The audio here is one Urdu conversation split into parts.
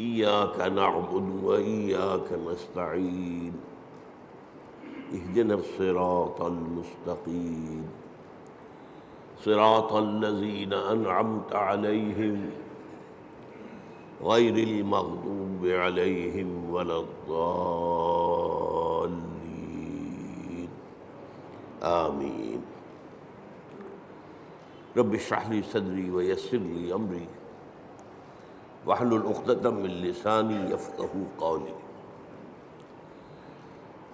إياك نعبد وإياك نستعين اهدنا الصراط المستقيم صراط الذين أنعمت عليهم غير المغضوب عليهم ولا الضالين آمين رب اشرح لي صدري ويسر لي أمري واحلل عقدة من لساني يفقهوا قولي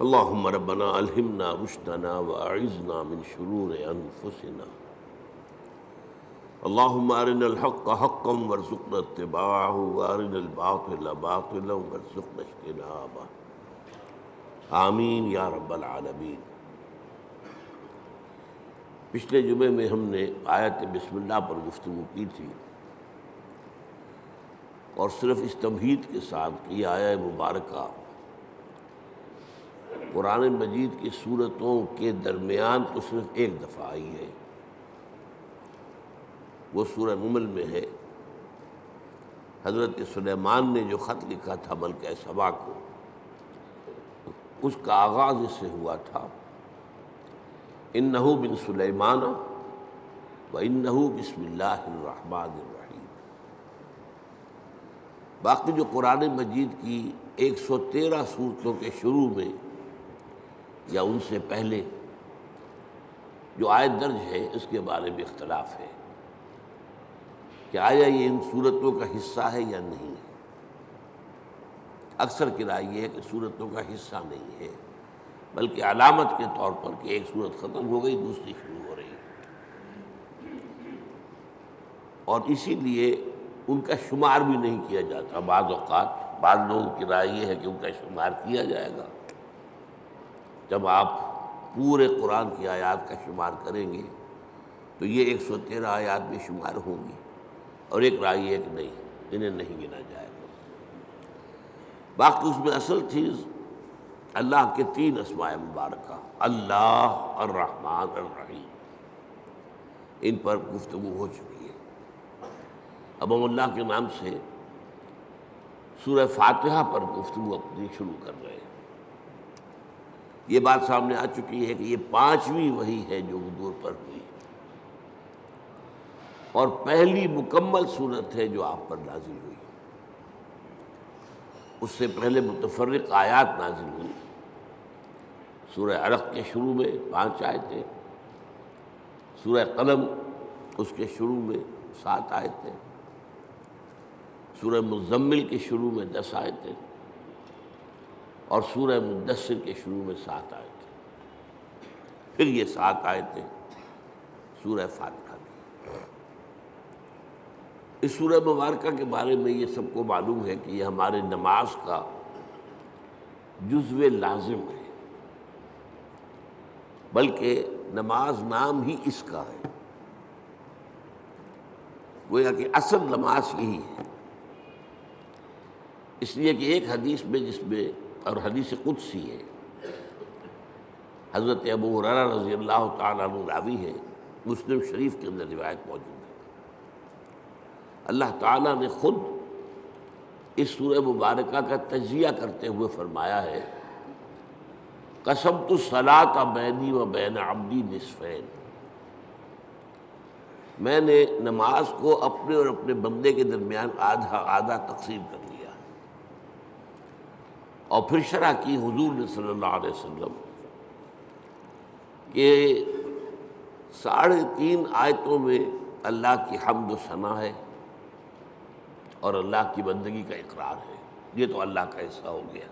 اللهم ربنا ألهمنا رشدنا وأعذنا من شرور أنفسنا اللهم أرنا الحق حقا وارزقنا اتباعه وأرنا الباطل باطلا وارزقنا اجتنابه آمین یا رب العالمین۔ پچھلے جمعے میں ہم نے آیت بسم اللہ پر گفتگو کی تھی اور صرف اس تمہید کے ساتھ کہ یہ آیہ مبارکہ قرآن مجید کی سورتوں کے درمیان تو صرف ایک دفعہ آئی ہے، وہ سورہ نمل میں ہے۔ حضرت سلیمان نے جو خط لکھا تھا ملکہ سبا کو، اس کا آغاز اس سے ہوا تھا اِنَّهُ مِن سُلَيْمَانَ وَإِنَّهُ بِسْمِ اللَّهِ الرَّحْمَٰنِ الرَّحِيمِ۔ باقی جو قرآن مجید کی 113 سورتوں کے شروع میں یا ان سے پہلے جو آیت درج ہے اس کے بارے میں اختلاف ہے کہ آیا یہ ان سورتوں کا حصہ ہے یا نہیں ہے۔ اکثر کی رائے یہ ہے کہ سورتوں کا حصہ نہیں ہے، بلکہ علامت کے طور پر کہ ایک سورت ختم ہو گئی دوسری شروع ہو رہی ہے، اور اسی لیے ان کا شمار بھی نہیں کیا جاتا۔ بعض اوقات بعض لوگوں کی رائے یہ ہے کہ ان کا شمار کیا جائے گا، جب آپ پورے قرآن کی آیات کا شمار کریں گے تو یہ 113 آیات بھی شمار ہوں گی، اور ایک رائے ہے کہ نہیں، انہیں نہیں گنا جائے گا۔ باقی اس میں اصل چیز اللہ کے 3 اسماء مبارکہ، اللہ، الرحمن، الرحیم، ان پر گفتگو ہو چکی ہے۔ اب ہم اللہ کے نام سے سورہ فاتحہ پر گفتگو اپنی شروع کر رہے ہیں۔ یہ بات سامنے آ چکی ہے کہ یہ 5ویں وحی ہے جو حضور پر ہوئی، اور پہلی مکمل صورت ہے جو آپ پر نازل ہوئی۔ اس سے پہلے متفرق آیات نازل ہوئی۔ سورہ علق کے شروع میں 5 آیتیں، سورہ قلم اس کے شروع میں 7 آیتیں، سورہ مزمل کے شروع میں 10 آیتیں، اور سورہ مدثر کے شروع میں 7 آیتیں، پھر یہ 7 آیتیں سورہ فاتحہ کی۔ اس سورہ مبارکہ کے بارے میں یہ سب کو معلوم ہے کہ یہ ہمارے نماز کا جزو لازم ہے، بلکہ نماز نام ہی اس کا ہے، گویا کہ اصل نماز یہی ہے۔ اس لیے کہ ایک حدیث میں جس میں، اور حدیث قدسی ہے، حضرت ابو ہریرہ رضی اللہ تعالیٰ عنہ راوی ہے، مسلم شریف کے اندر روایت موجود ہے، اللہ تعالیٰ نے خود اس سورہ مبارکہ کا تجزیہ کرتے ہوئے فرمایا ہے، قسمت الصلاۃ بینی و بین عبدی نصفین، میں نے نماز کو اپنے اور اپنے بندے کے درمیان آدھا آدھا تقسیم کر لیا۔ اور پھر شرح کی حضور نے صلی اللہ علیہ وسلم کہ 3.5 آیتوں میں اللہ کی حمد و ثنا ہے اور اللہ کی بندگی کا اقرار ہے، یہ تو اللہ کا حصہ ہو گیا۔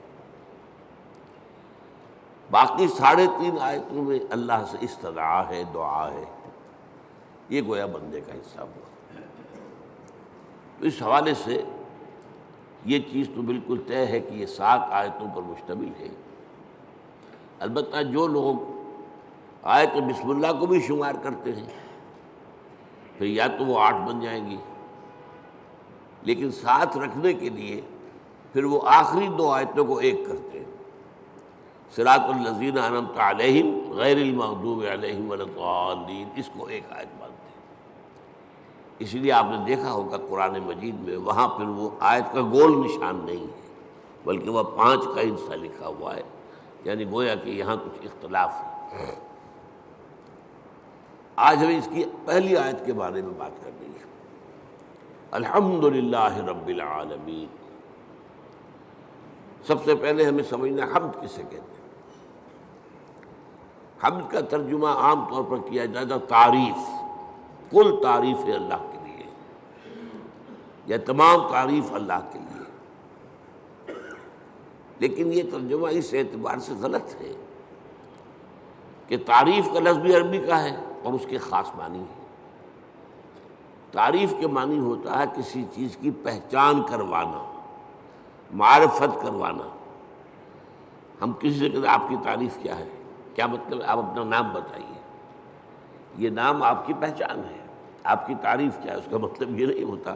باقی 3.5 آیتوں میں اللہ سے استدعا ہے، دعا ہے، یہ گویا بندے کا حصہ ہوا۔ تو اس حوالے سے یہ چیز تو بالکل طے ہے کہ یہ 7 آیتوں پر مشتمل ہے۔ البتہ جو لوگ آیت بسم اللہ کو بھی شمار کرتے ہیں پھر یا تو وہ 8 بن جائیں گی، لیکن ساتھ رکھنے کے لیے پھر وہ آخری 2 آیتوں کو ایک کرتے ہیں، صراط الذین انعمت علیہم غیر المغضوب علیہم ولا الضالین، اس کو ایک آیت مانتے ہیں۔ اسی لیے آپ نے دیکھا ہوگا قرآن مجید میں وہاں پھر وہ آیت کا گول نشان نہیں ہے بلکہ وہ 5 کا حصہ لکھا ہوا ہے، یعنی گویا کہ یہاں کچھ اختلاف ہے۔ آج ہمیں اس کی پہلی آیت کے بارے میں بات کرنی ہے۔ الحمدللہ رب العالمین۔ سب سے پہلے ہمیں سمجھنا حمد کسے کہتے ہیں۔ حمد کا ترجمہ عام طور پر کیا جاتا ہے تعریف، کل تعریف ہے اللہ کے لیے، یا تمام تعریف اللہ کے لیے، لیکن یہ ترجمہ اس اعتبار سے غلط ہے کہ تعریف کا لفظ بھی عربی کا ہے اور اس کے خاص معنی ہے۔ تعریف کے معنی ہوتا ہے کسی چیز کی پہچان کروانا، معرفت کروانا۔ ہم کسی سے کہتے ہیں آپ کی تعریف کیا ہے، کیا مطلب ہے؟ آپ اپنا نام بتائیے، یہ نام آپ کی پہچان ہے، آپ کی تعریف کیا ہے؟ اس کا مطلب یہ نہیں ہوتا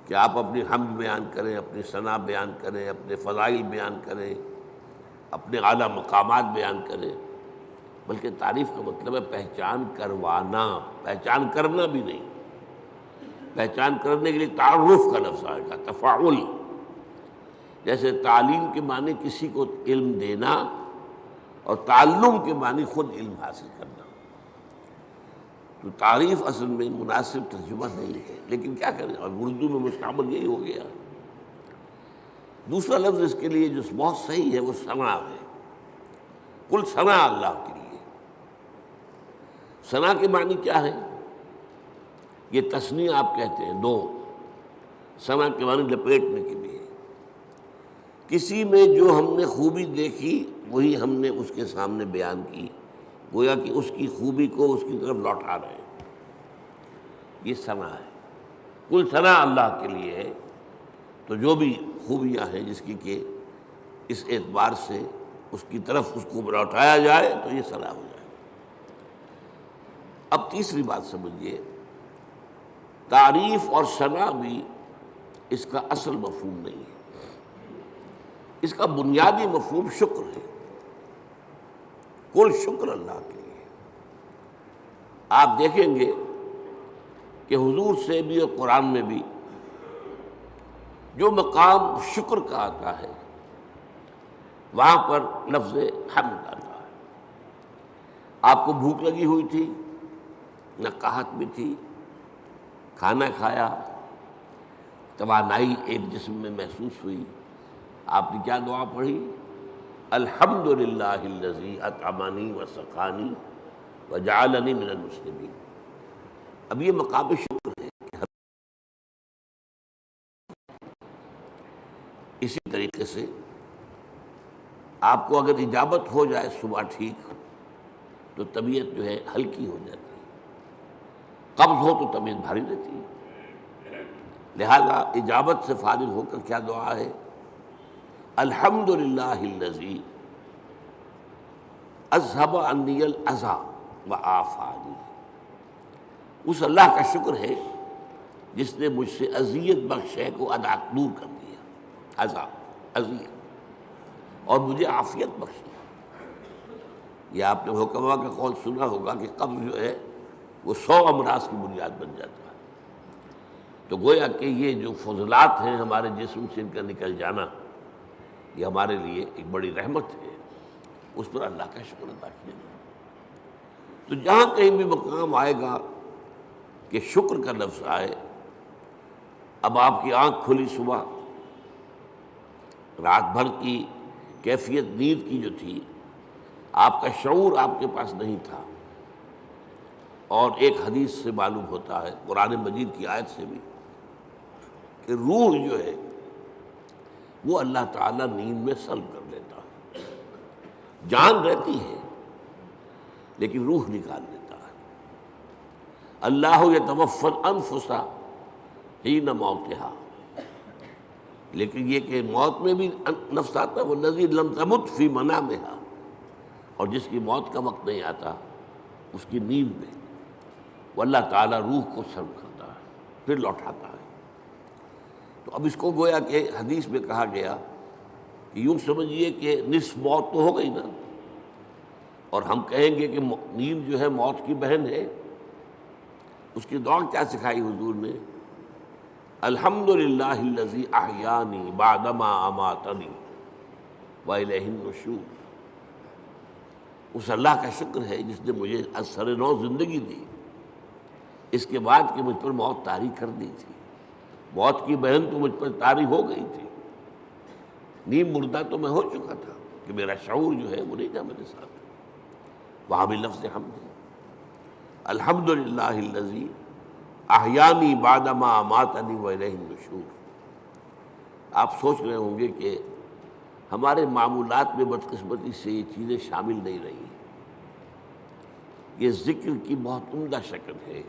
کہ آپ اپنی حمد بیان کریں، اپنی ثنا بیان کریں، اپنے فضائل بیان کریں، اپنے اعلیٰ مقامات بیان کریں، بلکہ تعریف کا مطلب ہے پہچان کروانا، پہچان کرنا بھی نہیں۔ پہچان کرنے کے لیے تعارف کا لفظ آئے گا، تفاعل۔ جیسے تعلیم کے معنی کسی کو علم دینا اور تعلم کے معنی خود علم حاصل کرنا۔ تو تعریف اصل میں مناسب ترجمہ نہیں ہے، لیکن کیا کریں، اور اردو میں مستعمل یہی ہو گیا۔ دوسرا لفظ اس کے لیے جو بہت صحیح ہے وہ ثنا ہے، کل ثنا اللہ کے لیے۔ ثنا کے معنی کیا ہے؟ یہ تثنیہ آپ کہتے ہیں 2، ثنا کے معنی لپیٹنے کے لیے۔ کسی میں جو ہم نے خوبی دیکھی وہی ہم نے اس کے سامنے بیان کی، گویا کہ اس کی خوبی کو اس کی طرف لوٹا رہے ہیں، یہ ثنا ہے۔ کل ثنا اللہ کے لیے ہے، تو جو بھی خوبیاں ہیں جس کی کہ اس اعتبار سے اس کی طرف اس کو لوٹایا جائے تو یہ ثنا ہو جائے۔ اب تیسری بات سمجھیے، تعریف اور ثنا بھی اس کا اصل مفہوم نہیں ہے، اس کا بنیادی مفہوم شکر ہے۔ کل شکر اللہ کے لیے۔ آپ دیکھیں گے کہ حضور سے بھی اور قرآن میں بھی جو مقام شکر کا آتا ہے وہاں پر لفظ حمد آتا ہے۔ آپ کو بھوک لگی ہوئی تھی، نقاہت بھی تھی، کھانا کھایا، توانائی ایک جسم میں محسوس ہوئی، آپ نے کیا دعا پڑھی؟ الحمدللہ الذی اطعمنی وسقانی وجعلنی من المسلمین۔ اب یہ مقام شکر ہے کہ اسی طریقے سے آپ کو اگر اجابت ہو جائے صبح ٹھیک تو طبیعت جو ہے ہلکی ہو جاتی ہے، قبض ہو تو طبیعت بھاری رہتی ہے، لہذا اجابت سے فارغ ہو کر کیا دعا ہے؟ الحمدللہ الذی اذھب عنی الاذی وعافانی۔ اس اللہ کا شکر ہے جس نے مجھ سے اذیت بخش ہے کو دور کر دیا، اذیت، اور مجھے عافیت بخشی۔ یہ آپ نے حکما کا قول سنا ہوگا کہ قبض جو ہے وہ 100 امراض کی بنیاد بن جاتا ہے۔ تو گویا کہ یہ جو فضلات ہیں ہمارے جسم سے ان کا نکل جانا، یہ ہمارے لیے ایک بڑی رحمت ہے، اس پر اللہ کا شکر ادا کیا جائے۔ تو جہاں کہیں بھی مقام آئے گا کہ شکر کا لفظ آئے، اب آپ کی آنکھ کھلی صبح، رات بھر کی کیفیت نیند کی جو تھی، آپ کا شعور آپ کے پاس نہیں تھا، اور ایک حدیث سے معلوم ہوتا ہے، قرآن مجید کی آیت سے بھی، کہ روح جو ہے وہ اللہ تعالیٰ نیند میں سلب کر لیتا ہے۔ جان رہتی ہے لیکن روح نکال لیتا ہے۔ اللہ یتوفی الانفس حین موتہا، لیکن یہ کہ موت میں بھی نفس آتا ہے، والذی لم تمت فی منامہا، اور جس کی موت کا وقت نہیں آتا اس کی نیند میں وہ اللہ تعالیٰ روح کو سلب کرتا ہے، پھر لوٹاتا ہے۔ تو اب اس کو گویا کہ حدیث میں کہا گیا کہ یوں سمجھیے کہ نصف موت تو ہو گئی نا، اور ہم کہیں گے کہ نیند جو ہے موت کی بہن ہے، اس کی دعا کیا سکھائی حضور نے؟ الحمدللہ الذی احیانی بعدما اماتنی والیہ النشور. اس اللہ کا شکر ہے جس نے مجھے از سر نو زندگی دی، اس کے بعد کہ مجھ پر موت طاری کر دی تھی. موت کی بہن تو مجھ پر طاری ہو گئی تھی، نیم مردہ تو میں ہو چکا تھا کہ میرا شعور جو ہے وہ نہیں تھا میرے ساتھ. وہاں بھی لفظ حمد ہے، الحمدللہ الذی احیانی بعدما اماتنی والیہ النشور. آپ سوچ رہے ہوں گے کہ ہمارے معمولات میں بدقسمتی سے یہ چیزیں شامل نہیں رہی. یہ ذکر کی بہت عمدہ شکل ہے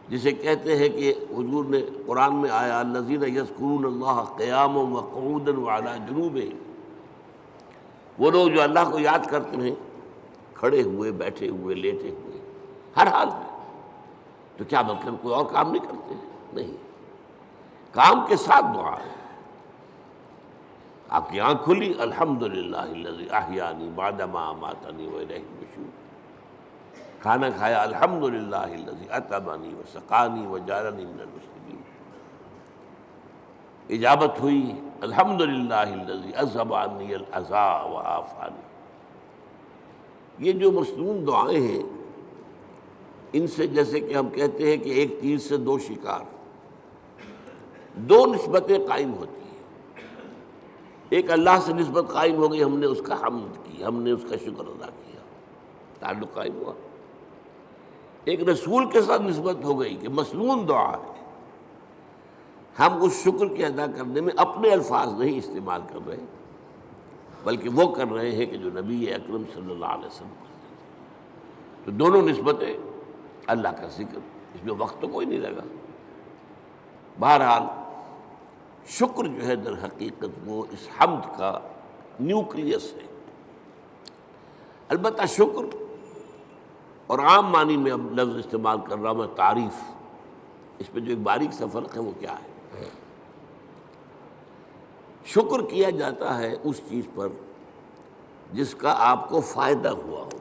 جسے کہتے ہیں کہ حضور نے قرآن میں آیا الذین یذکرون اللہ قیاما وقعودا وعلی جنوبہم، وہ لوگ جو اللہ کو یاد کرتے ہیں کھڑے ہوئے، بیٹھے ہوئے، لیٹے ہوئے، ہر حال میں. تو کیا مطلب کوئی اور کام نہیں کرتے؟ نہیں، کام کے ساتھ دعا ہے. آپ کی آنکھ کھلی، الحمدللہ الذی احیانی بعدما اماتنی والیہ النشور. کھانا کھایا، الحمدللہ الذی اطعمنی وسقانی وجعلنی من المسلمین. اجابت ہوئی، الحمدللہ الذی اذھب عنی الاذی وعافانی. یہ جو مصنون دعائیں ہیں، ان سے جیسے کہ ہم کہتے ہیں کہ ایک تیر سے دو شکار، دو نسبتیں قائم ہوتی ہیں. ایک اللہ سے نسبت قائم ہو گئی، ہم نے اس کا حمد کی، ہم نے اس کا شکر ادا کیا، تعلق قائم ہوا. ایک رسول کے ساتھ نسبت ہو گئی کہ مسنون دعا ہے. ہم اس شکر کے ادا کرنے میں اپنے الفاظ نہیں استعمال کر رہے، بلکہ وہ کر رہے ہیں کہ جو نبی اکرم صلی اللہ علیہ وسلم کرتے تھے. تو دونوں نسبتیں، اللہ کا ذکر، اس میں وقت تو کوئی نہیں لگا. بہرحال شکر جو ہے در حقیقت وہ اس حمد کا نیوکلیس ہے. البتہ شکر، اور عام معنی میں اب لفظ استعمال کر رہا ہوں میں تعریف، اس پہ جو ایک باریک سا فرق ہے وہ کیا ہے؟ شکر کیا جاتا ہے اس چیز پر جس کا آپ کو فائدہ ہوا ہو،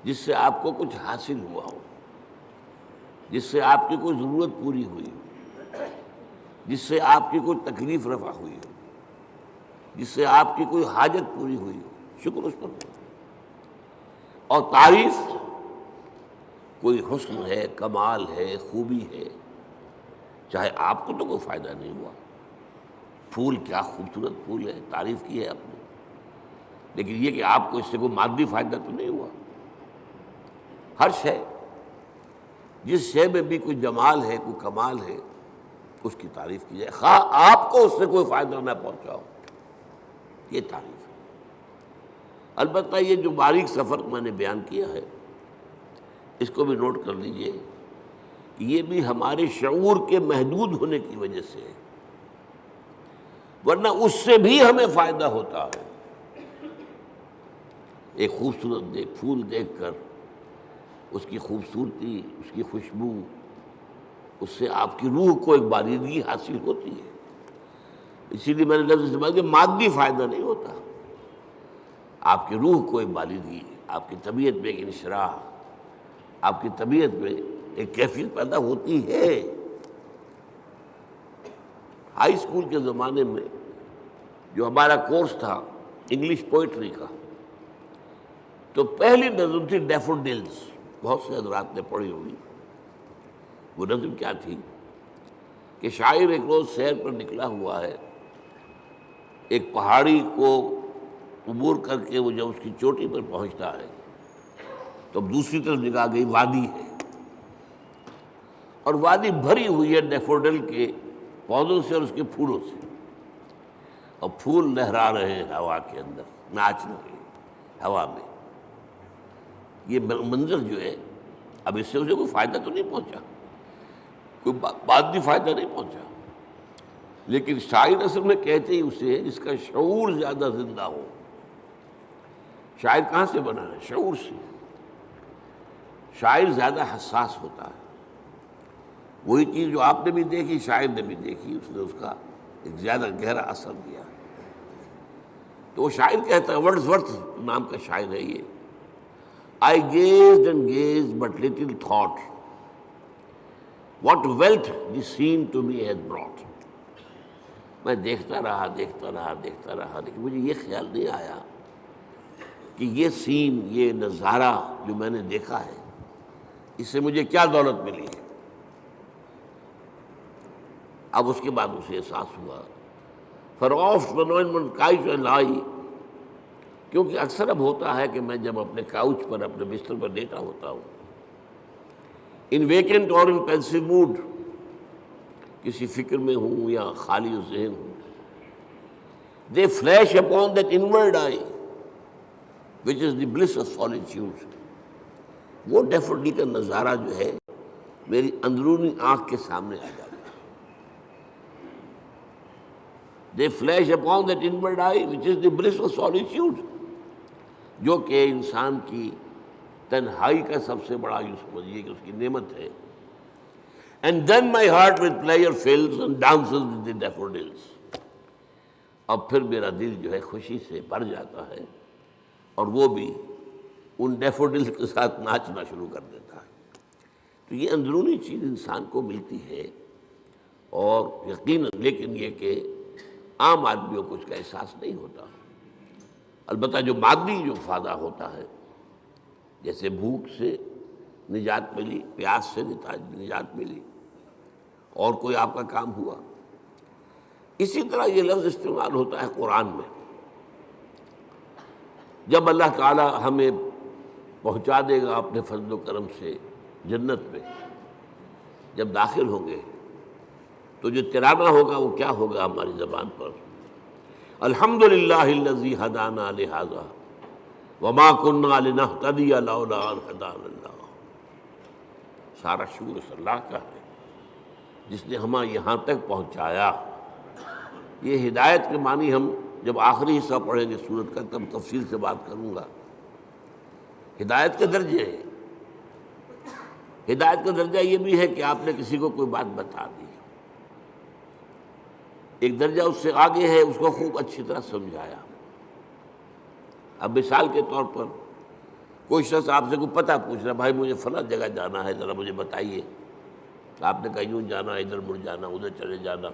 جس سے آپ کو کچھ حاصل ہوا ہو، جس سے آپ کی کوئی ضرورت پوری ہوئی ہو، جس سے آپ کی کوئی تکلیف رفع ہوئی ہو، جس سے آپ کی کوئی حاجت پوری ہوئی ہو. شکر اس پر ہو. اور تعریف کوئی حسن ہے، کمال ہے، خوبی ہے، چاہے آپ کو تو کوئی فائدہ نہیں ہوا. پھول کیا خوبصورت پھول ہے، تعریف کی ہے آپ نے، لیکن یہ کہ آپ کو اس سے کوئی مادی فائدہ تو نہیں ہوا. ہر شے، جس شے میں بھی کوئی جمال ہے، کوئی کمال ہے، اس کی تعریف کی جائے، خواہ آپ کو اس سے کوئی فائدہ نہ پہنچا ہو. یہ تعریف ہے. البتہ یہ جو باریک سا فرق میں نے بیان کیا ہے، اس کو بھی نوٹ کر لیجئے کہ یہ بھی ہمارے شعور کے محدود ہونے کی وجہ سے ہے، ورنہ اس سے بھی ہمیں فائدہ ہوتا ہے. ایک خوبصورت پھول دیکھ کر اس کی خوبصورتی، اس کی خوشبو، اس سے آپ کی روح کو ایک باریدگی حاصل ہوتی ہے. اسی لیے میں نے لفظ استعمال کیا، مادی فائدہ نہیں ہوتا، آپ کی روح کو ایک باریدگی، آپ کی طبیعت میں ایک انشراح، آپ کی طبیعت میں ایک کیفیت پیدا ہوتی ہے. ہائی اسکول کے زمانے میں جو ہمارا کورس تھا انگلش پوئٹری کا، تو پہلی نظم تھی ڈیفوڈلز. بہت سے حضرات نے پڑھی ہوگی. وہ نظم کیا تھی کہ شاعر ایک روز سیر پر نکلا ہوا ہے، ایک پہاڑی کو عبور کر کے وہ جب اس کی چوٹی پر پہنچتا ہے تو اب دوسری طرف نگاہ گئی، وادی ہے، اور وادی بھری ہوئی ہے ڈیفوڈل کے پودوں سے اور اس کے پھولوں سے، اور پھول لہرا رہے ہیں ہوا کے اندر، ناچ رہے ہیں ہوا میں. یہ منظر جو ہے، اب اس سے اسے کوئی فائدہ تو نہیں پہنچا، کوئی مادی فائدہ نہیں پہنچا، لیکن شاعر اصل میں کہتے ہی اسے جس کا شعور زیادہ زندہ ہو. شاعر کہاں سے بنا ہے؟ شعور سے. شاعر زیادہ حساس ہوتا ہے. وہی چیز جو آپ نے بھی دیکھی، شاعر نے بھی دیکھی، اس نے اس کا ایک زیادہ گہرا اثر دیا. تو وہ شاعر کہتا ہے، ورڈزورتھ نام کا شاعر ہے یہ، I gazed and gazed, but little thought what wealth the scene to me has brought. میں دیکھتا رہا دیکھتا رہا دیکھتا رہا، لیکن مجھے یہ خیال نہیں آیا کہ یہ سین، یہ نظارہ جو میں نے دیکھا ہے، اس سے مجھے کیا دولت ملی ہے۔ اب اس کے بعد اسے احساس ہوا فراف بنوائن کاؤچ لائی، کیونکہ اکثر اب ہوتا ہے کہ میں جب اپنے کاؤچ پر، اپنے بستر پر لیٹا ہوتا ہوں، ان ویکنٹ اور ان پینسو موڈ، کسی فکر میں ہوں یا خالی ذہن ہوں، the flash upon that inward eye which is the bliss of solitude, وہ ڈیفوڈل کا نظارہ جو ہے میری اندرونی آنکھ کے سامنے آ جاتا ہے۔ The flash upon that inward eye which is the bliss of solitude, جو کہ انسان کی تنہائی کا سب سے بڑا، یوں سمجھیے کہ اس کی نعمت ہے۔ And then my heart with pleasure fills and dances with the daffodils. اب پھر میرا دل جو ہے خوشی سے بھر جاتا ہے، اور وہ بھی ان ڈیفوڈلز کے ساتھ ناچنا شروع کر دیتا ہے۔ تو یہ اندرونی چیز انسان کو ملتی ہے، اور یقیناً لیکن یہ کہ عام آدمیوں کو اس کا احساس نہیں ہوتا۔ البتہ جو مادی جو فائدہ ہوتا ہے، جیسے بھوک سے نجات ملی، پیاس سے نجات ملی، اور کوئی آپ کا کام ہوا، اسی طرح یہ لفظ استعمال ہوتا ہے قرآن میں۔ جب اللہ تعالی ہمیں پہنچا دے گا اپنے فضل و کرم سے جنت میں، جب داخل ہوں گے، تو جو ترانہ ہوگا وہ کیا ہوگا ہماری زبان پر؟ الحمدللہ الذی ہدانا لہذا وما کنا لنہتدی لولا ان ہدانا اللہ۔ سارا شکر اس اللہ کا ہے جس نے ہمیں یہاں تک پہنچایا۔ یہ ہدایت کے معنی ہم جب آخری حصہ پڑھیں گے سورت کا تب تفصیل سے بات کروں گا۔ ہدایت کے درجے ہیں، ہدایت کا درجہ یہ بھی ہے کہ آپ نے کسی کو کوئی بات بتا دی، ایک درجہ اس سے آگے ہے اس کو خوب اچھی طرح سمجھایا۔ اب مثال کے طور پر کوئی شخص آپ سے کوئی پتہ پوچھ رہا، بھائی مجھے فلاں جگہ جانا ہے، ذرا مجھے بتائیے۔ آپ نے کہا یوں جانا، ادھر مڑ جانا، ادھر چلے جانا۔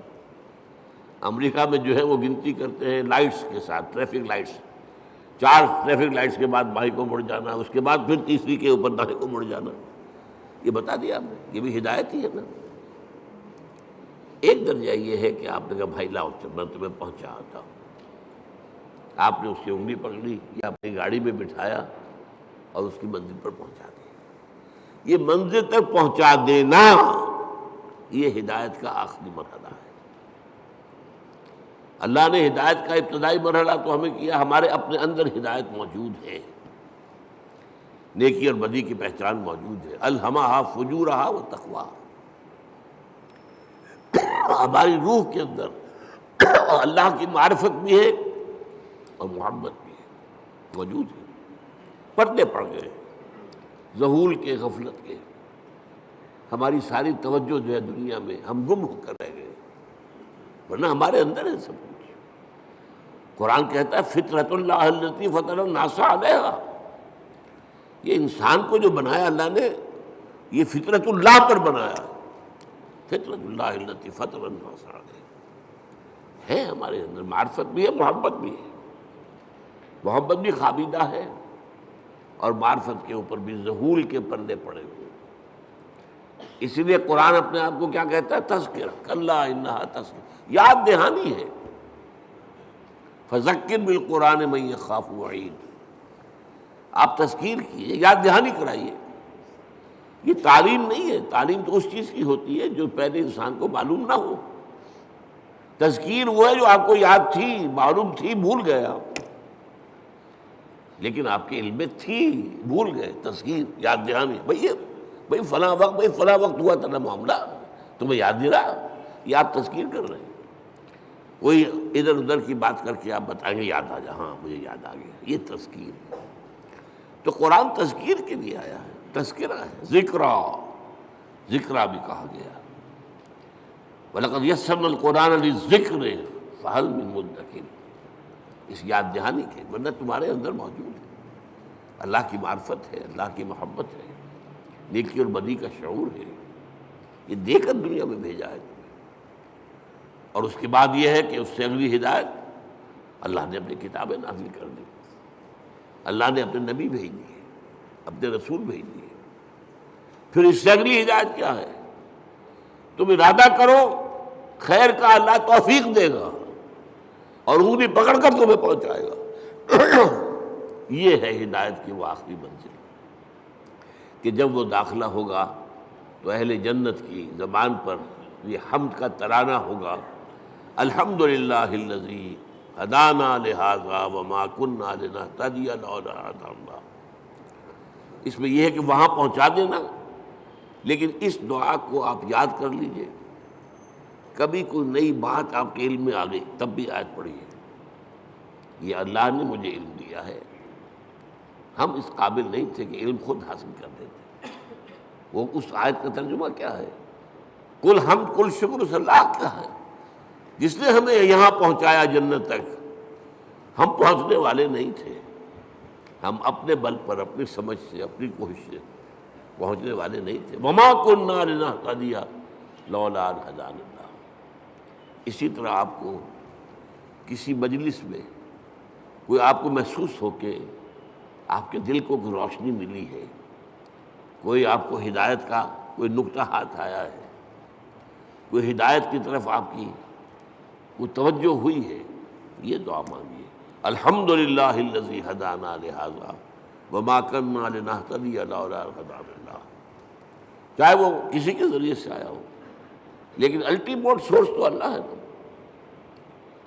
امریکہ میں جو ہے وہ گنتی کرتے ہیں لائٹس کے ساتھ، ٹریفک لائٹس، 4 ٹریفک لائٹس کے بعد بائیں کو مڑ جانا، اس کے بعد پھر تیسری کے اوپر دائیں کو مڑ جانا۔ یہ بتا دیا آپ نے، یہ بھی ہدایت ہی ہے نا۔ ایک درجہ یہ ہے کہ آپ نے کہا بھائی لاؤ میں تمہیں پہنچا آتا ہوں، آپ نے اس کی انگلی پکڑی یا اپنی گاڑی میں بٹھایا اور اس کی منزل پر پہنچا دیا۔ یہ منزل تک پہنچا دینا، یہ ہدایت کا آخری مرحلہ ہے۔ اللہ نے ہدایت کا ابتدائی مرحلہ تو ہمیں کیا، ہمارے اپنے اندر ہدایت موجود ہے، نیکی اور بدی کی پہچان موجود ہے۔ الہمہا فجورہا و تقواہا، ہماری روح کے اندر اللہ کی معرفت بھی ہے اور محبت بھی ہے، موجود ہے۔ پردے پڑ گئے ذہول کے، غفلت کے، ہماری ساری توجہ جو ہے دنیا میں، ہم گم ہو کر رہ گئے، ورنہ ہمارے اندر ہے سب کچھ۔ قرآن کہتا ہے فطرت اللہ التی فطر الناس علیہا، یہ انسان کو جو بنایا اللہ نے، یہ فطرت اللہ پر بنایا، فطرت اللہ التی فطر الناس علیہا ہے۔ ہمارے اندر معرفت بھی ہے، محبت بھی ہے، محبت بھی خابیدہ ہے، اور معرفت کے اوپر بھی ذہول کے پردے پڑے ہوئے۔ اسی لیے قرآن اپنے آپ کو کیا کہتا ہے؟ تذکرہ، کلا انہا تذکرہ، یاد دہانی ہے۔ فذکر بالقرآن من یخاف وعید، آپ تذکیر کیے، یاد دہانی کرائیے۔ یہ تعلیم نہیں ہے، تعلیم تو اس چیز کی ہوتی ہے جو پہلے انسان کو معلوم نہ ہو۔ تذکیر وہ ہے جو آپ کو یاد تھی، معلوم تھی، بھول گیا، لیکن آپ کے علم میں تھی، بھول گئے۔ تذکیر، یاد دہانی، بھئی فلاں وقت ہوا تھا نا معاملہ، تمہیں یاد نہیں رہا، یہ آپ تذکیر کر رہے ہیں۔ کوئی ادھر ادھر کی بات کر کے آپ بتائیں گے یاد آ جا، ہاں مجھے یاد آ گیا، یہ تذکیر۔ تو قرآن تذکیر کے لیے آیا ہے، تذکرہ ہے، ذکرہ بھی کہا گیا۔ وَلَقَدْ يَسَّرْنَا الْقُرْآنَ لِلذِّكْرِ فَهَلْ مِن مُدَّكِرٍ، اس یاد دہانی کے، ورنہ تمہارے اندر موجود ہے۔ اللہ کی معرفت ہے، اللہ کی محبت ہے، نیکی اور بدی کا شعور ہے، یہ دے کر دنیا میں بھیجا ہے تمہیں۔ اور اس کے بعد یہ ہے کہ اس سے اگلی ہدایت اللہ نے اپنی کتابیں نازل کر دی، اللہ نے اپنے نبی بھیج دیے، اپنے رسول بھیج دیے۔ پھر اس سے اگلی ہدایت کیا ہے؟ تم ارادہ کرو خیر کا، اللہ توفیق دے گا اور انگلی پکڑ کر تمہیں پہنچائے گا۔ یہ ہے ہدایت کی وہ آخری منزل کہ جب وہ داخلہ ہوگا تو اہل جنت کی زبان پر یہ حمد کا ترانہ ہوگا، الحمدللہ الذی ہدانا لہذا وما کنا لنہتدی لولا ان ہدانا اللہ۔ اس میں یہ ہے کہ وہاں پہنچا دینا، لیکن اس دعا کو آپ یاد کر لیجئے، کبھی کوئی نئی بات آپ کے علم میں آ گئی تب بھی آیت پڑھیے، یہ اللہ نے مجھے علم دیا ہے، ہم اس قابل نہیں تھے کہ علم خود حاصل کر دیتے۔ وہ اس آیت کا ترجمہ کیا ہے؟ کل حمد کل شکر اس اللہ کا ہے جس نے ہمیں یہاں پہنچایا جنت تک، ہم پہنچنے والے نہیں تھے، ہم اپنے بل پر، اپنی سمجھ سے، اپنی کوشش سے پہنچنے والے نہیں تھے۔ وما كنا لنهتدي لولا ان هدانا اللہ۔ اسی طرح آپ کو کسی مجلس میں کوئی آپ کو محسوس ہو کہ آپ کے دل کو کوئی روشنی ملی ہے، کوئی آپ کو ہدایت کا کوئی نقطہ ہاتھ آیا ہے، کوئی ہدایت کی طرف آپ کی کوئی توجہ ہوئی ہے، یہ دعا مانگیے، الحمدللہ الذی ہدانا لہذا وما کنا لنہتدی لولا ان ہدانا اللہ۔ چاہے وہ کسی کے ذریعے سے آیا ہو، لیکن الٹیمیٹ سورس تو اللہ ہے نا۔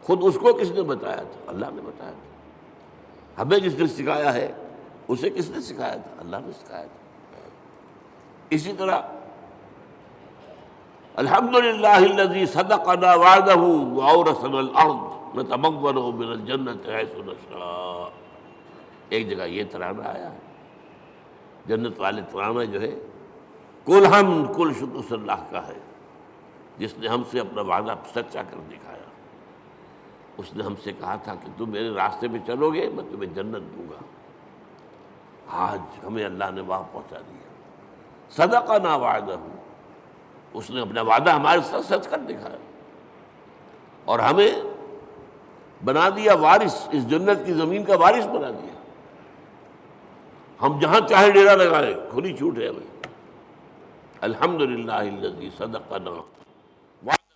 خود اس کو کس نے بتایا تھا؟ اللہ نے بتایا تھا۔ ہمیں جس نے سکھایا ہے اسے کس نے سکھایا تھا؟ اللہ نے سکھایا تھا۔ اسی طرح الحمدللہ الذی صدقنا وعدہ واورثنا الارض نتبوأ من الجنۃ حیث نشاء۔ ایک جگہ یہ ترانہ آیا ہے، جنت والے ترانہ جو ہے کل حمد کل شکر اس اللہ کا ہے جس نے ہم سے اپنا وعدہ سچا کر دکھایا۔ اس نے ہم سے کہا تھا کہ تم میرے راستے میں چلو گے میں تمہیں جنت دوں گا، آج ہمیں اللہ نے وہاں پہنچا دیا۔ صدقنا وعدہ، اس نے اپنا وعدہ ہمارے ساتھ سچ کر دکھایا اور ہمیں بنا دیا وارث، اس جنت کی زمین کا وارث بنا دیا۔ ہم جہاں چاہے ڈیرا لگائیں، کھلی چھوٹ ہے ہمیں۔ الحمدللہ الذی صدقنا وعدہ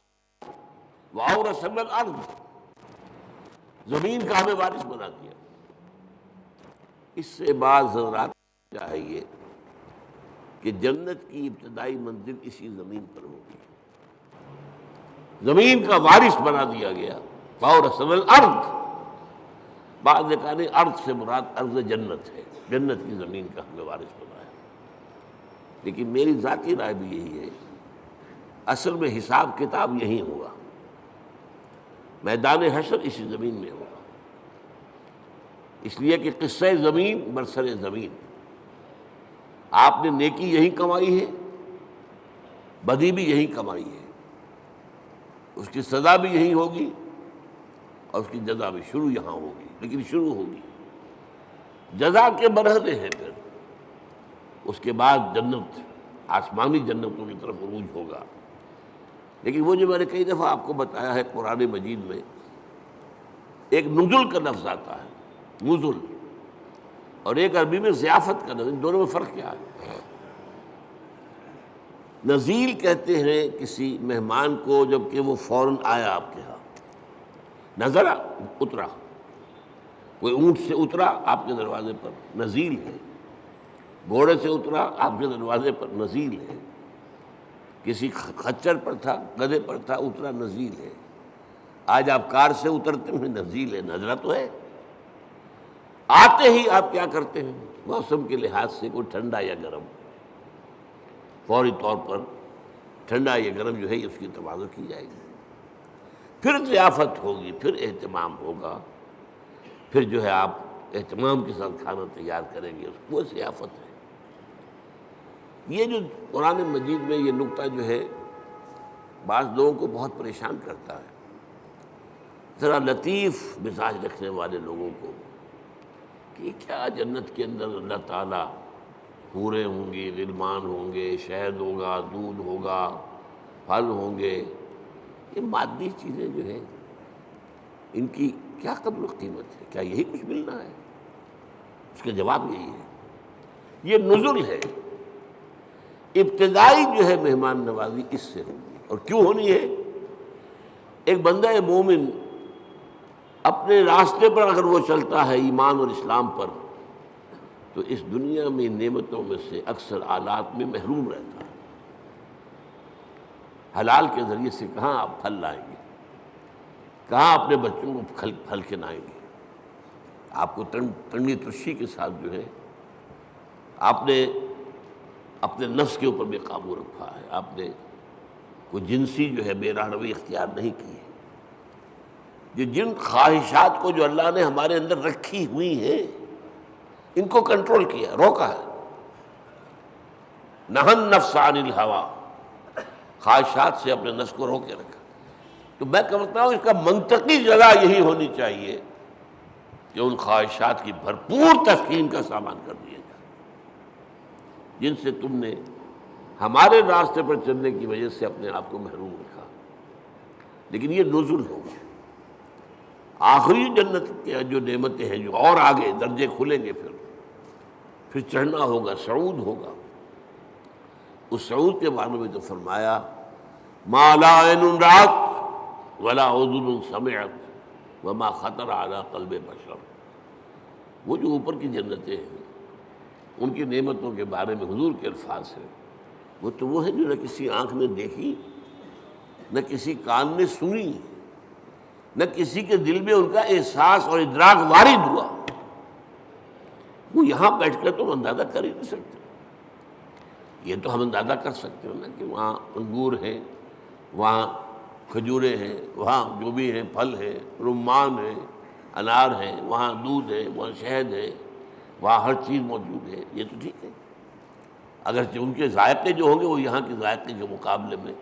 واورثنا الارض، زمین کا ہمیں وارث بنا دیا۔ اس سے بعض حضرات چاہیے کہ جنت کی ابتدائی منزل اسی زمین پر ہوگی، زمین کا وارث بنا دیا گیا۔ واورثنا الارض، بعض نے کہا نہیں، ارض سے مراد ارض جنت ہے، جنت کی زمین کا ہمیں وارث بنایا۔ لیکن میری ذاتی رائے بھی یہی ہے، اصل میں حساب کتاب یہی ہوگا، میدان حشر اسی زمین میں ہوگا، اس لیے کہ قصہ زمین برسر زمین، آپ نے نیکی یہی کمائی ہے، بدی بھی یہی کمائی ہے، اس کی سزا بھی یہی ہوگی اور اس کی جزا بھی شروع یہاں ہوگی، لیکن شروع ہوگی، جزا کے مرحلے ہیں، پھر اس کے بعد جنت، آسمانی جنتوں کی طرف عروج ہوگا۔ لیکن وہ جو میں نے کئی دفعہ آپ کو بتایا ہے، قرآن مجید میں ایک نزل کا لفظ آتا ہے، نزل، اور ایک عربی میں ضیافت کا لفظ، ان دونوں میں فرق کیا ہے؟ نزیل کہتے ہیں کسی مہمان کو جب کہ وہ فوراً آیا آپ کے ہاں، نزلہ اترا، کوئی اونٹ سے اترا آپ کے دروازے پر، نزیل ہے، گھوڑے سے اترا آپ کے دروازے پر، نزیل ہے، کسی خچر پر تھا، گدھے پر تھا، اترا، نزیل ہے۔ آج آپ کار سے اترتے ہیں، نزیل ہے، نزلہ تو ہے۔ آتے ہی آپ کیا کرتے ہیں؟ موسم کے لحاظ سے کوئی ٹھنڈا یا گرم، فوری طور پر ٹھنڈا یا گرم جو ہے اس کی تواضع کی جائے گی، پھر ضیافت ہوگی، پھر اہتمام ہوگا، پھر جو ہے آپ اہتمام کے ساتھ کھانا تیار کریں گے، وہ ضیافت ہے۔ یہ جو قرآن مجید میں یہ نقطہ جو ہے بعض لوگوں کو بہت پریشان کرتا ہے، ذرا لطیف مزاج رکھنے والے لوگوں کو کہ کیا جنت کے اندر اللہ تعالیٰ حوریں ہوں گی، غلمان ہوں گے، شہد ہوگا، دودھ ہوگا، پھل ہوں گے، یہ مادی چیزیں جو ہیں ان کی کیا قدر و قیمت ہے؟ کیا یہی کچھ ملنا ہے؟ اس کا جواب یہی ہے، یہ نزل ہے، ابتدائی جو ہے مہمان نوازی اس سے ہوگی۔ اور کیوں ہونی ہے؟ ایک بندہ مومن اپنے راستے پر اگر وہ چلتا ہے ایمان اور اسلام پر، تو اس دنیا میں نعمتوں میں سے اکثر آلات میں محروم رہتا ہے۔ حلال کے ذریعے سے کہاں آپ پھل لائیں گے، کہاں اپنے بچوں کو پھل کھلائیں گے؟ آپ کو ٹنڈی ترشی کے ساتھ جو ہے آپ نے اپنے نفس کے اوپر بھی قابو رکھا ہے، آپ نے کوئی جنسی جو ہے بے راہ روی اختیار نہیں کی ہے۔ یہ جن خواہشات کو جو اللہ نے ہمارے اندر رکھی ہوئی ہیں ان کو کنٹرول کیا، روکا ہے۔ نہى النفس عن الهوى، خواہشات سے اپنے نفس کو روکے رکھا۔ تو میں کہتا ہوں اس کا منطقی جگہ یہی ہونی چاہیے کہ ان خواہشات کی بھرپور تسکین کا سامان کر دیا جائے جن سے تم نے ہمارے راستے پر چلنے کی وجہ سے اپنے آپ کو محروم رکھا۔ لیکن یہ نزل ہوگا، آخری جنت کے جو نعمتیں ہیں جو اور آگے درجے کھلیں گے، پھر چڑھنا ہوگا، صعود ہوگا۔ اس صعود کے بارے میں تو فرمایا ما لا عین رأت ولا اذن سمعت وما خطر علی قلب بشر۔ وہ جو اوپر کی جنتیں ہیں ان کی نعمتوں کے بارے میں حضور کے الفاظ ہیں، وہ تو وہ ہیں جو نہ کسی آنکھ نے دیکھی، نہ کسی کان نے سنی، نہ کسی کے دل میں ان کا احساس اور ادراک وارد ہوا۔ وہ یہاں بیٹھ کر تو ہم اندازہ کر ہی نہیں سکتے۔ یہ تو ہم اندازہ کر سکتے ہیں نا کہ وہاں انگور ہیں، وہاں کھجوریں ہیں، وہاں جو بھی ہیں پھل ہیں، رمان ہیں، انار ہیں، وہاں دودھ ہے، وہاں شہد ہے، وہاں ہر چیز موجود ہے، یہ تو ٹھیک ہے۔ اگرچہ ان کے ذائقے جو ہوں گے وہ یہاں کے ذائقے کے مقابلے میں،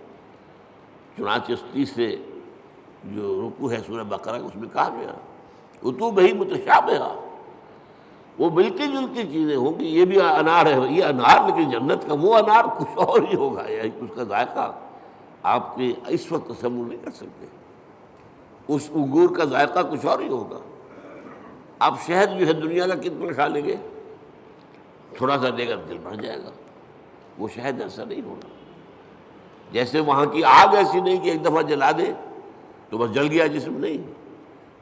چنانچہ 30 سے جو رکوع ہے سورہ بقرہ اس میں کہا گیا اتوبہ متشابہہ، وہ ملتی جلتی چیزیں ہوں گی۔ یہ بھی انار ہے، یہ انار، لیکن جنت کا وہ انار کچھ اور ہی ہوگا، اس کا ذائقہ آپ کے اس وقت تصور نہیں کر سکتے۔ اس انگور کا ذائقہ کچھ اور ہی ہوگا۔ آپ شہد جو ہے دنیا کا کتنا کھا لیں گے، تھوڑا سا دے گا دل بھر جائے گا، وہ شہد ایسا نہیں ہوگا۔ جیسے وہاں کی آگ ایسی نہیں کہ ایک دفعہ جلا دے تو بس جل گیا جسم، نہیں،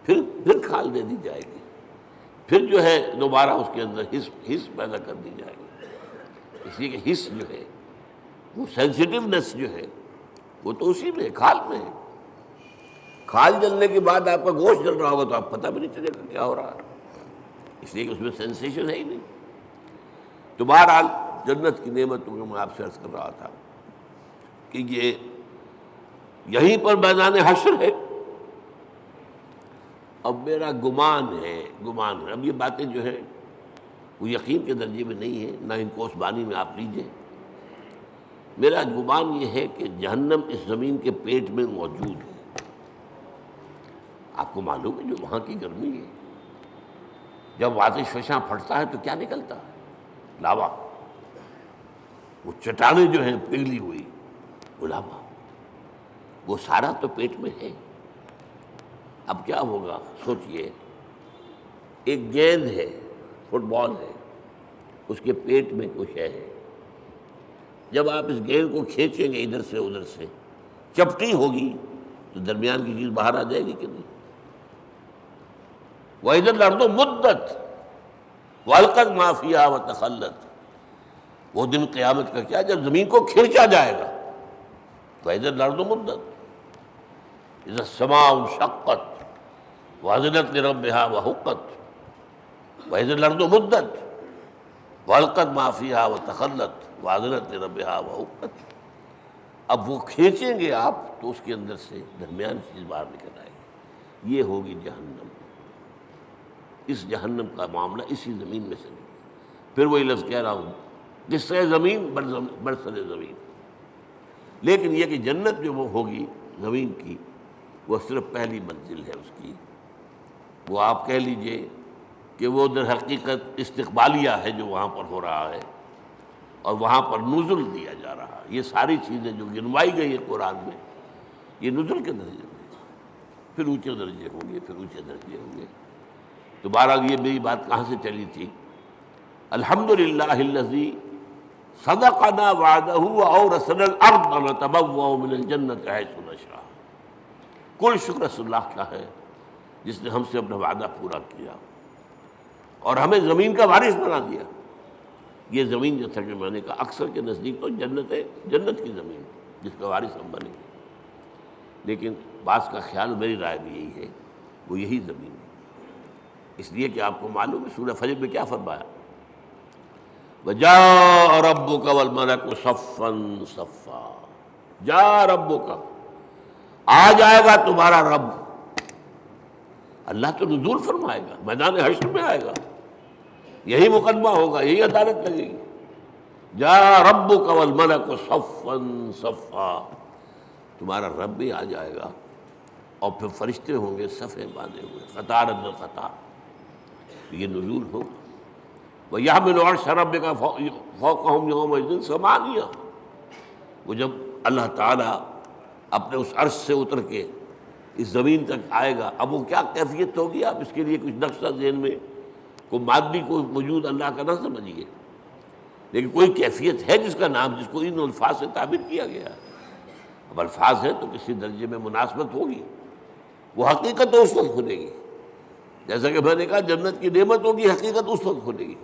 پھر کھال دے دی جائے گی، پھر جو ہے دوبارہ اس کے اندر حس پیدا کر دی جائے گی۔ اس لیے کہ حس جو ہے وہ سینسٹیونیس جو ہے وہ تو اسی میں کھال میں ہے۔ کھال جلنے کے بعد آپ کا گوشت جل رہا ہوگا تو آپ پتہ بھی نہیں چلے گا کیا ہو رہا ہے، اس لیے کہ اس میں سینسیشن ہے ہی نہیں۔ تو بہرحال جنت کی نعمتوں کو میں آپ سے عرض کر رہا تھا کہ یہ یہیں پر میدان حشر ہے۔ اب میرا گمان ہے، اب یہ باتیں جو ہے وہ یقین کے درجے میں نہیں ہے، نہ ان کو اس بانی میں آپ لیجئے۔ میرا گمان یہ ہے کہ جہنم اس زمین کے پیٹ میں موجود ہے۔ آپ کو معلوم ہے جو وہاں کی گرمی ہے، جب آتش فشاں پھٹتا ہے تو کیا نکلتا ہے؟ لاوا۔ وہ چٹانیں جو ہیں پگھلی ہوئی، وہ لاوا، وہ سارا تو پیٹ میں ہے۔ اب کیا ہوگا سوچئے، ایک گیند ہے، فٹ بال ہے، اس کے پیٹ میں کچھ ہے۔ جب آپ اس گیند کو کھینچیں گے ادھر سے ادھر سے، چپٹی ہوگی تو درمیان کی چیز باہر آ جائے گی کہ نہیں؟ وَإِذَا الْأَرْضُ مُدَّتْ وَأَلْقَتْ مَا فِيهَا وَتَخَلَّتْ۔ وہ دن قیامت کا کیا جب زمین کو کھینچا جائے گا۔ وَإِذَا الْأَرْضُ مُدَّتْ إِذَا السَّمَاءُ انشَقَّتْ وَأَذِنَتْ لِرَبِّهَا وَحُقَّتْ وَإِذَا الْأَرْضُ مُدَّتْ وَأَلْقَتْ مَا فِيهَا وَتَخَلَّتْ وَأَذِنَتْ لِرَبِّهَا وَحُقَّتْ۔ اب وہ کھینچیں گے آپ تو اس کے اندر سے درمیان چیز باہر نکل آئے گی، یہ ہوگی جہنم۔ اس جہنم کا معاملہ اسی زمین میں سے نہیں۔ پھر وہی لفظ کہہ رہا ہوں، قصہ زمین برسر زمین۔ لیکن یہ کہ جنت جو وہ ہوگی زمین کی، وہ صرف پہلی منزل ہے اس کی۔ وہ آپ کہہ لیجئے کہ وہ در حقیقت استقبالیہ ہے جو وہاں پر ہو رہا ہے، اور وہاں پر نزل دیا جا رہا ہے۔ یہ ساری چیزیں جو گنوائی گئی ہے قرآن میں، یہ نزل کے درجے میں، پھر اونچے درجے ہوں گے، پھر اونچے درجے ہوں گے۔ تو بہرحال یہ میری بات کہاں سے چلی تھی؟ الحمدللہ الذی صدقنا وعدہ واورثنا الارض نتبوأ من الجنۃ حیث نشاء۔ کل شکر اس اللہ کا ہے جس نے ہم سے اپنا وعدہ پورا کیا اور ہمیں زمین کا وارث بنا دیا۔ یہ زمین جیسا کہ میں نے کہا اکثر کے نزدیک تو جنت ہے، جنت کی زمین جس کا وارث ہم بنے، لیکن بعض کا خیال، میری رائے بھی یہی ہے، وہ یہی زمین ہے، اس لیے کہ آپ کو معلوم ہے سورہ فجر میں کیا فرمایا؟ وَجَاءَ رَبُّكَ وَالْمَلَكُ صَفًّا صَفًّا۔ جاء ربک، آ جائے گا تمہارا رب۔ اللہ تو نزول فرمائے گا، میدان حشر میں آئے گا، یہی مقدمہ ہوگا، یہی عدالت لگے گی۔ جاء ربک والملک صفًا صفًا، تمہارا رب بھی آ جائے گا اور پھر فرشتے ہوں گے صفیں باندھے ہوئے، قطار اندر قطار، یہ نزول ہوگا۔ وَيَحْمِلُ عَرْشَ رَبِّكَ فَوْقَهُمْ يَوْمَئِذٍ ثَمَانِيَةٌ۔ وہ جب اللہ تعالیٰ اپنے اس عرش سے اتر کے اس زمین تک آئے گا، اب وہ کیا کیفیت ہوگی، آپ اس کے لیے کچھ نقشہ ذہن میں، کوئی مادی کوئی وجود اللہ کا نہ سمجھیے، لیکن کوئی کیفیت ہے جس کا نام، جس کو ان الفاظ سے تعبیر کیا گیا ہے۔ اب الفاظ ہے تو کسی درجے میں مناسبت ہوگی، وہ حقیقت تو اس وقت کھلے گی، جیسا کہ میں نے کہا جنت کی نعمت ہوگی، حقیقت اس وقت کھلے گی۔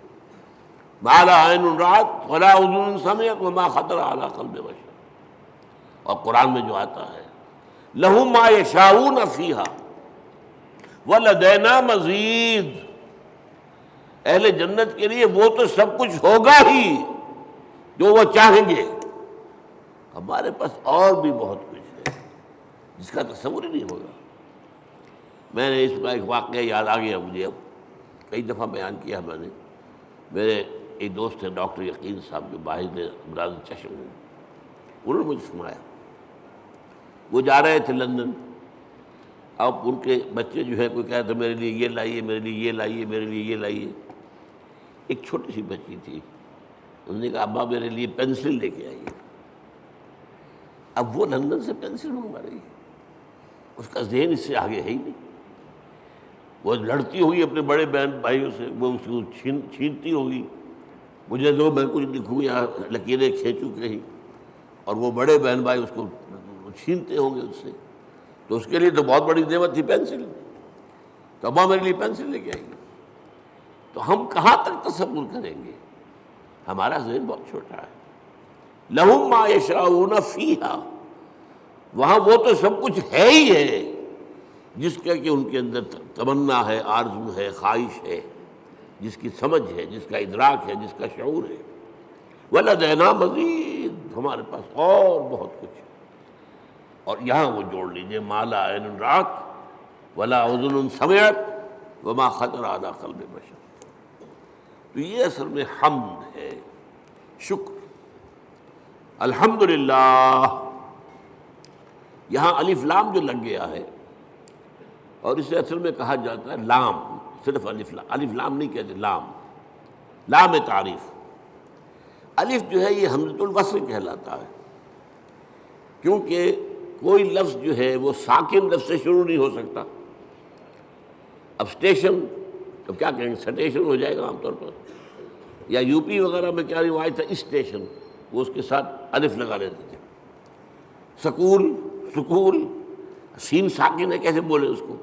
مَا لَا عَيْنٌ رَأَتْ وَلَا أُذُنٌ سَمِعَتْ وَمَا خَطَرَ عَلَىٰ قَلْبِ بَشَرٍ۔ اور قرآن میں جو آتا ہے لَهُم مَّا يَشَاءُونَ فِيهَا وَلَدَيْنَا مَزِيدٌ، اہل جنت کے لیے وہ تو سب کچھ ہوگا ہی جو وہ چاہیں گے، ہمارے پاس اور بھی بہت کچھ ہے جس کا تصور ہی نہیں ہوگا۔ میں نے اس کا ایک واقعہ یاد آ گیا مجھے، اب کئی دفعہ بیان کیا میں نے۔ میرے ایک دوست ہیں ڈاکٹر یقین صاحب جو باہر امراض چشم ہیں، انہوں نے مجھے سنایا، وہ جا رہے تھے لندن، اب ان کے بچے جو ہے کوئی کہا تھا میرے لیے یہ لائیے، میرے لیے یہ لائیے، میرے لیے یہ لائیے۔ ایک چھوٹی سی بچی تھی، انہوں نے کہا ابا میرے لیے پینسل لے کے آئیے۔ اب وہ لندن سے پینسل منگوا رہی ہے، اس کا ذہن اس سے آگے ہے ہی نہیں، وہ لڑتی ہوگی اپنے بڑے بہن بھائیوں سے، وہ اس کو چھینتی ہوگی، مجھے دو میں کچھ لکھوں یا لکیریں کھینچوں کہیں، اور وہ بڑے بہن بھائی اس کو چھینتے ہوں گے اس سے، تو اس کے لیے تو بہت بڑی نعمت تھی پینسل، تو ابا میرے لیے پینسل لے کے آئیں گے۔ تو ہم کہاں تک تصور کریں گے؟ ہمارا ذہن بہت چھوٹا ہے۔ لَهُم مَّا يَشَاءُونَ فِيهَا، وہاں وہ تو سب کچھ ہے ہی ہے جس کا کہ ان کے اندر تمنا ہے، آرزو ہے، خواہش ہے، جس کی سمجھ ہے، جس کا ادراک ہے، جس کا شعور ہے۔ وَلَدَيْنَا مَزِيدٌ، ہمارے پاس اور بہت کچھ ہے۔ اور یہاں وہ جوڑ لیجئے مَا لَا عَيْنٌ رَأَتْ وَلَا أُذُنٌ سَمِعَتْ وَمَا خَطَرَ عَلَىٰ قَلْبِ بَشَرٍ۔ تو یہ اصل میں حمد ہے، شکر۔ الحمدللہ، یہاں الف لام جو لگ گیا ہے، اور اسے اصل میں کہا جاتا ہے لام، صرف الف لام نہیں کہتے، لام تعریف۔ الف جو ہے یہ حمزۃ الوصل کہلاتا ہے، کیونکہ کوئی لفظ جو ہے وہ ساکن لفظ سے شروع نہیں ہو سکتا۔ اب اسٹیشن، اب کیا کہیں گے، سٹیشن ہو جائے گا عام طور پر، یا یو پی وغیرہ میں کیا روایت ہے، اسٹیشن، وہ اس کے ساتھ الف لگا لیتے تھے۔ سکول، سین ساکن ہے، کیسے بولے اس کو،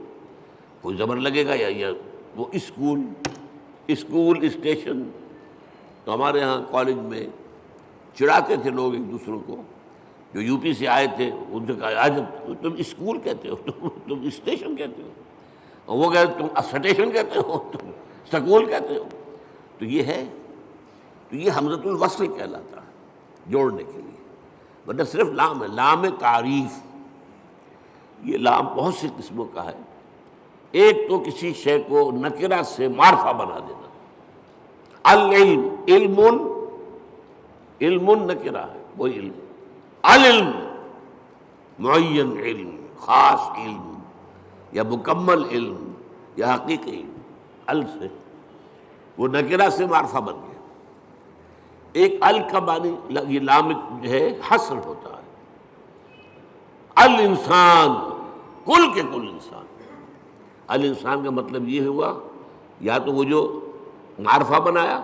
کوئی زبر لگے گا یا وہ اسکول اسٹیشن۔ تو ہمارے ہاں کالج میں چڑھاتے تھے لوگ ایک دوسروں کو، جو یو پی سے آئے تھے، ان سے کہا آج تم اسکول کہتے ہو، تم اسٹیشن کہتے ہو، اور وہ کہتے تم سٹیشن کہتے ہو، تم سکول کہتے ہو۔ تو یہ ہے، تو یہ حمزۃ الوصل کہلاتا ہے، جوڑنے کے لیے، ورنہ صرف لام ہے، لام تعریف۔ یہ لام بہت سی قسموں کا ہے۔ ایک تو کسی شے کو نکرہ سے معرفہ بنا دینا، العلم، علم نکرہ ہے، وہی علم، العلم معین علم، خاص علم، یا مکمل علم، یا حقیقی علم، ال سے وہ نکرہ سے معرفہ بن گیا. ایک ال کا معنی یہ لام جو ہے حصر ہوتا ہے. الانسان کل کے کل انسان. الانسان کا مطلب یہ ہوا یا تو وہ جو معرفہ بنایا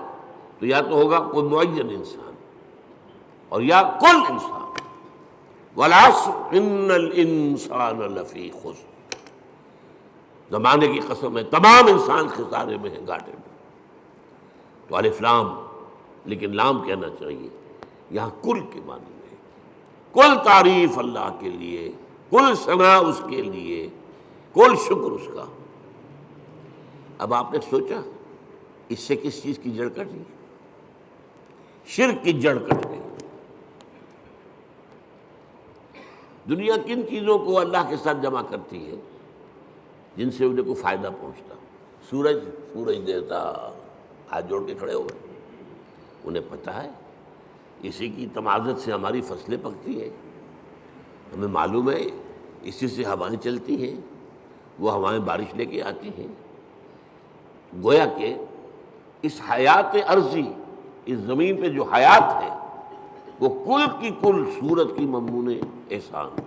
تو یا تو ہوگا کوئی معین انسان اور یا کل انسان. والعصر ان الانسان لفی خسر. زمانے کی قسم ہے تمام انسان خسارے میں ہیں، گھاٹے میں. تو الف لام، لیکن لام کہنا چاہیے یہاں کل کے معنی میں. کل تعریف اللہ کے لیے، کل ثنا اس کے لیے، کل شکر اس کا. اب آپ نے سوچا اس سے کس چیز کی جڑ کٹ گئی؟ شرک کی جڑ کٹ گئی. دنیا کن چیزوں کو اللہ کے ساتھ جمع کرتی ہے جن سے انہیں کوئی فائدہ پہنچتا؟ سورج دیوتا ہاتھ جوڑ کے کھڑے ہو گئے. انہیں پتہ ہے اسی کی تمازت سے ہماری فصلیں پکتی ہیں، ہمیں معلوم ہے اسی سے ہوائیں چلتی ہیں، وہ ہوائیں بارش لے کے آتی ہیں. گویا کہ اس حیات عرضی، اس زمین پہ جو حیات ہے وہ کل کی کل صورت کی مضمون احسان ہے.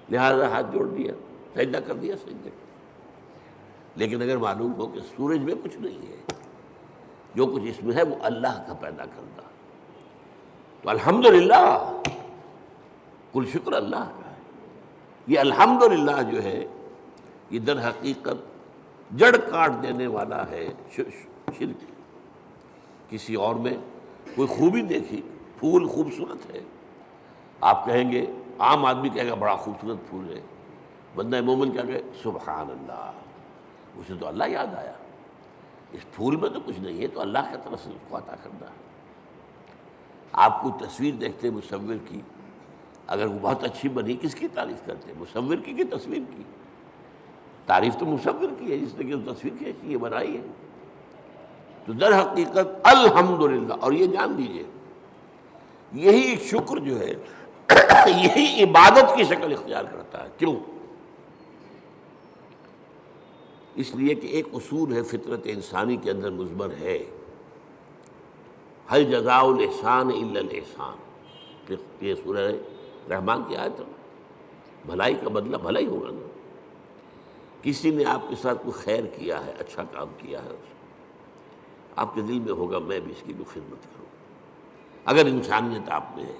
لہذا ہاتھ جوڑ دیا، سجدہ کر دیا سجدے. لیکن اگر معلوم ہو کہ سورج میں کچھ نہیں ہے، جو کچھ اس میں ہے وہ اللہ کا پیدا کرتا، تو الحمدللہ کل شکر اللہ کا ہے. یہ الحمدللہ جو ہے یہ در حقیقت جڑ کاٹ دینے والا ہے شرک. کسی اور میں کوئی خوبی دیکھی، پھول خوبصورت ہے، آپ کہیں گے، عام آدمی کہے گا بڑا خوبصورت پھول ہے. بندہ مومن کیا کہے سبحان اللہ، اسے تو اللہ یاد آیا. اس پھول میں تو کچھ نہیں ہے، تو اللہ کی طرف سے اس کو عطا کرنا ہے. آپ کو تصویر دیکھتے مصور کی، اگر وہ بہت اچھی بنی کس کی تعریف کرتے؟ مصور کی تصویر کی؟ تعریف تو مصور کی ہے جس نے کہ تصویر کھینچی ہے، بنائی ہے. تو در حقیقت الحمدللہ. اور یہ جان لیجیے یہی شکر جو ہے یہی عبادت کی شکل اختیار کرتا ہے. کیوں؟ اس لیے کہ ایک اصول ہے فطرت انسانی کے اندر مضمر ہے، هل جزاء الاحسان الا الاحسان. یہ سورہ رحمان کی آیت ہے. بھلائی کا بدلہ بھلا ہی ہوگا نا. کسی نے آپ کے ساتھ کوئی خیر کیا ہے، اچھا کام کیا ہے، آپ کے دل میں ہوگا میں بھی اس کی کوئی خدمت کروں. اگر انسانیت آپ میں ہے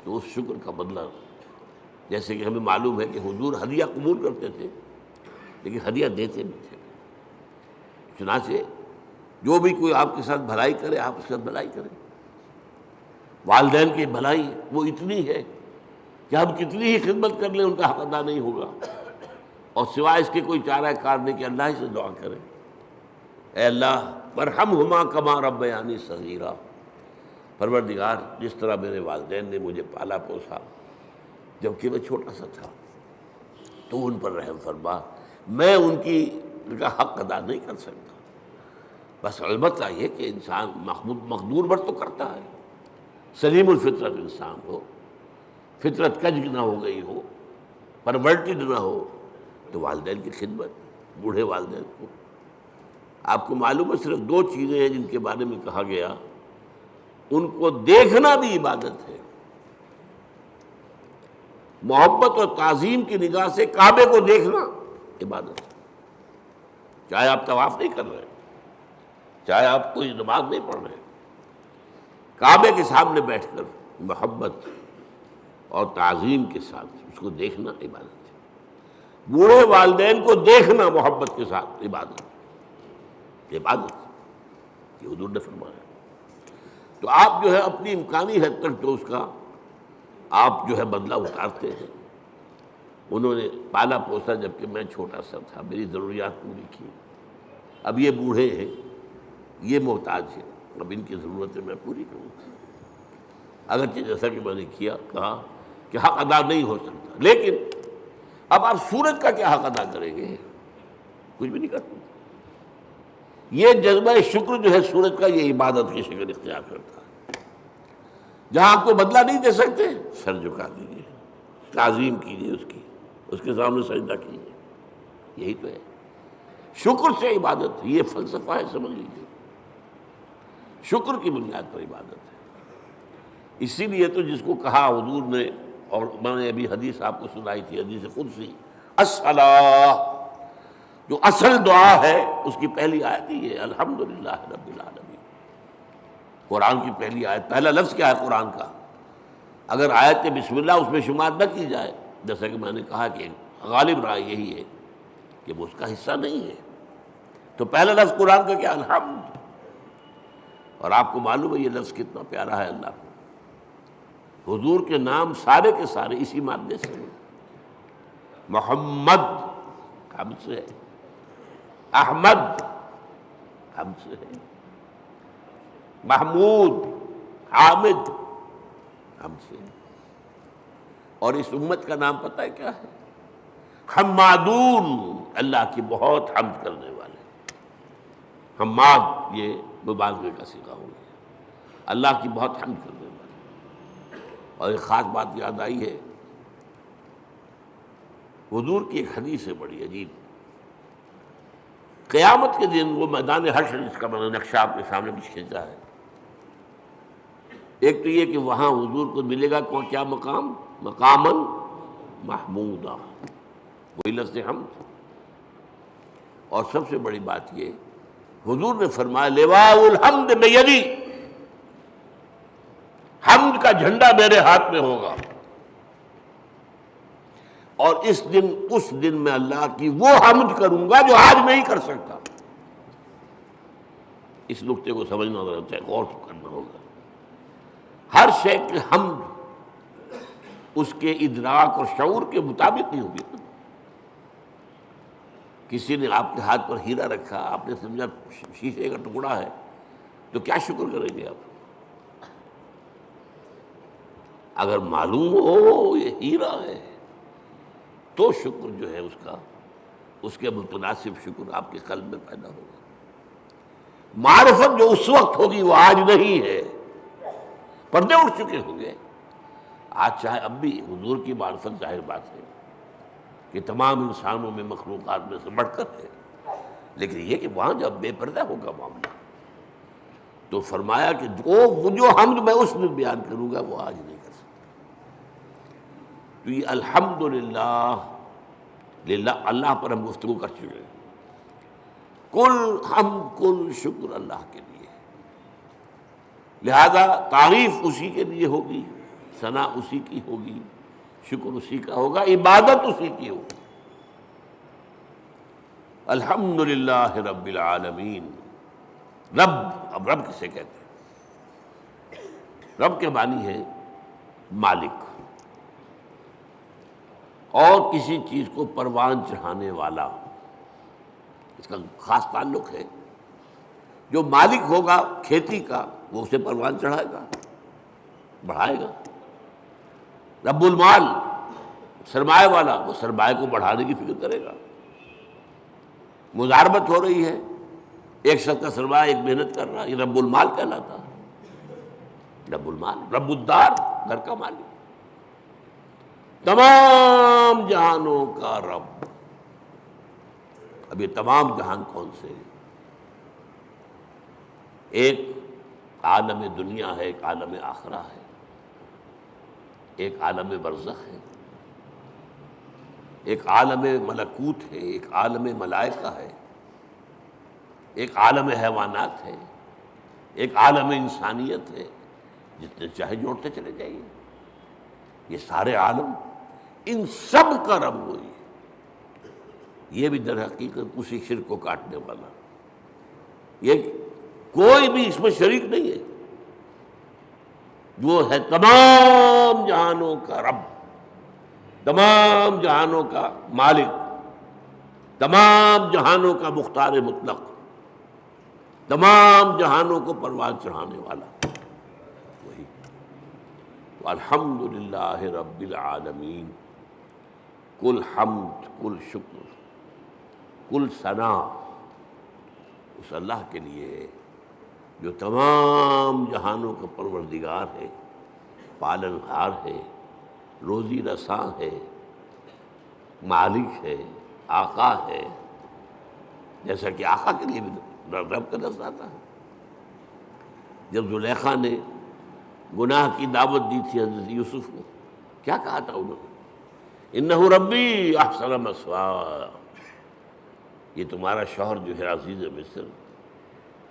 تو اس شکر کا بدلہ، جیسے کہ ہمیں معلوم ہے کہ حضور ہدیہ قبول کرتے تھے لیکن ہدیہ دیتے بھی تھے. چنانچہ جو بھی کوئی آپ کے ساتھ بھلائی کرے آپ اس کے ساتھ بھلائی کریں. والدین کی بھلائی وہ اتنی ہے کہ ہم کتنی ہی خدمت کر لیں ان کا حق ادا نہیں ہوگا، اور سوائے اس کے کوئی چارہ کار نہیں کہ اللہ ہی سے دعا کریں، اے اللہ ورحمہما کما ربیانی صغیرا. پروردگار جس طرح میرے والدین نے مجھے پالا پوسا جبکہ میں چھوٹا سا تھا، تو ان پر رحم فرما. میں ان کا حق ادا نہیں کر سکتا. بس البتہ یہ کہ انسان مقدور بر تو کرتا ہے، سلیم الفطرت انسان ہو، فطرت کج نہ ہو گئی ہو، پرورٹڈ نہ ہو، تو والدین کی خدمت، بوڑھے والدین کو. آپ کو معلوم ہے صرف 2 چیزیں ہیں جن کے بارے میں کہا گیا ان کو دیکھنا بھی عبادت ہے. محبت اور تعظیم کی نگاہ سے کعبے کو دیکھنا عبادت ہے. چاہے آپ طواف نہیں کر رہے، چاہے آپ کوئی نماز نہیں پڑھ رہے، کعبے کے سامنے بیٹھ کر محبت اور تعظیم کے ساتھ اس کو دیکھنا عبادت ہے. بوڑھے والدین کو دیکھنا محبت کے ساتھ عبادت یہ حضور نے فرمایا. تو آپ جو ہے اپنی امکانی حد تک تو اس کا آپ جو ہے بدلہ اتارتے ہیں. انہوں نے پالا پوسا جبکہ میں چھوٹا سا تھا، میری ضروریات پوری کی. اب یہ بوڑھے ہیں، یہ محتاج ہیں، اب ان کی ضرورتیں میں پوری کروں. اگرچہ جیسا کہ میں نے کہا کہ حق ادا نہیں ہو سکتا، لیکن اب آپ سورج کا کیا حق ادا کریں گے؟ کچھ بھی نہیں کر سکتے. یہ جذبہ شکر جو ہے سورج کا، یہ عبادت کی شکل اختیار کرتا ہے. جہاں آپ کو بدلہ نہیں دے سکتے سر جھکا دیجیے، تعظیم کیجیے، اس کے سامنے سجدہ کیجیے. یہی تو ہے. شکر سے عبادت ہے، یہ فلسفہ ہے، سمجھ لیجیے، شکر کی بنیاد پر عبادت ہے۔ اسی لیے تو جس کو کہا حضور نے، اور میں نے ابھی حدیث آپ کو سنائی تھی، حدیث قدسی، الصلاۃ، جو اصل دعا ہے اس کی پہلی آیت ہی ہے الحمدللہ رب العالمین۔ قرآن کی پہلی آیت، پہلا لفظ کیا ہے قرآن کا؟ اگر آیت بسم اللہ اس میں شمار نہ کی جائے، جیسا کہ میں نے کہا کہ غالب رائے یہی ہے کہ وہ اس کا حصہ نہیں ہے، تو پہلا لفظ قرآن کا کیا؟ الحمد۔ اور آپ کو معلوم ہے یہ لفظ کتنا پیارا ہے اللہ کو۔ حضور کے نام سارے کے سارے اسی مادے سے ہیں۔ محمد حمد سے ہے، احمد حمد سے ہے، محمود حامد حمد سے ہے۔ اور اس امت کا نام پتہ ہے کیا ہے؟ حمادون، اللہ کی بہت حمد کرنے والے۔ حماد یہ مبالغے کا صیغہ ہو گیا، اللہ کی بہت حمد کرنے والے۔ اور ایک خاص بات یاد آئی ہے، حضور کی ایک حدیث ہے بڑی عجیب۔ قیامت کے دن وہ میدان حشر، جس کا میں نے نقشہ آپ کے سامنے کچھ کھینچا ہے، ایک تو یہ کہ وہاں حضور کو ملے گا کیا مقام؟ مقاماً محمودا، وہی لفظ حمد۔ اور سب سے بڑی بات یہ، حضور نے فرمایا لواء الحمد بیدی، حمد کا جھنڈا میرے ہاتھ میں ہوگا، اور اس دن میں اللہ کی وہ حمد کروں گا جو آج نہیں کر سکتا۔ اس نقطے کو سمجھنا ضرورت ہے، غور کرنا ہوگا۔ ہر شے کی حمد اس کے ادراک اور شعور کے مطابق نہیں ہوگی۔ کسی نے آپ کے ہاتھ پر ہیرا رکھا، آپ نے سمجھا شیشے کا ٹکڑا ہے، تو کیا شکر کریں گے آپ؟ اگر معلوم ہو یہ ہیرا ہے تو شکر جو ہے اس کے متناسب شکر آپ کے قلب میں پیدا ہوگا۔ معرفت جو اس وقت ہوگی وہ آج نہیں ہے، پردے اٹھ چکے ہوں گے۔ آج چاہے اب بھی حضور کی معرفت ظاہر بات ہے کہ تمام انسانوں میں، مخلوقات میں سے بڑھ کر ہے، لیکن یہ کہ وہاں جب بے پردہ ہوگا معاملہ، تو فرمایا کہ وہ جو حمد میں اس میں بیان کروں گا وہ آج نہیں کر سکتا۔ تو یہ الحمدللہ، اللہ پر ہم گفتگو کر چکے ہیں۔ کل حمد کل شکر اللہ کے لیے، لہذا تعریف اسی کے لیے ہوگی، ثنا اسی کی ہوگی، شکر اسی کا ہوگا، عبادت اسی کی ہوگی۔ الحمدللہ رب العالمین۔ رب، اب رب کسے کہتے ہیں؟ رب کے معنی ہے مالک، اور کسی چیز کو پروان چڑھانے والا، اس کا خاص تعلق ہے۔ جو مالک ہوگا کھیتی کا وہ اسے پروان چڑھائے گا، بڑھائے گا۔ رب المال، سرمایہ والا، وہ سرمایہ کو بڑھانے کی فکر کرے گا۔ مضاربت ہو رہی ہے، ایک شخص کا سرمایہ ایک محنت کر رہا ہے، یہ رب المال کہلاتا ہے۔ رب المال، رب الدار، گھر کا مالک، تمام جہانوں کا رب۔ اب یہ تمام جہان کون سے ہیں؟ ایک عالم دنیا ہے، ایک عالم آخرہ ہے، ایک عالم برزخ ہے، ایک عالم ملکوت ہے، ایک عالم ملائکہ ہے، ایک عالم حیوانات ہے، ایک عالم انسانیت ہے۔ جتنے چاہے جوڑتے چلے جائیے، یہ سارے عالم، ان سب کا رب وہی ہے۔ یہ بھی در حقیقت اسی شرک کو کاٹنے والا، یہ کوئی بھی اس میں شریک نہیں ہے، وہ ہے تمام جہانوں کا رب، تمام جہانوں کا مالک، تمام جہانوں کا مختار مطلق، تمام جہانوں کو پروان چڑھانے والا وہی۔ الحمدللہ رب العالمین، کل حمد کل شکر کل ثنا اس اللہ کے لیے جو تمام جہانوں کا پروردگار ہے، پالنہار ہے، روزی رساں ہے، مالک ہے، آقا ہے، جیسا کہ آقا کے لیے بھی رب کا لفظ آتا ہے۔ جب زلیخا نے گناہ کی دعوت دی تھی حضرت یوسف کو، کیا کہا تھا انہوں نے؟ انہ ربی احسن مثوایا، یہ تمہارا شوہر جو ہے عزیز مصر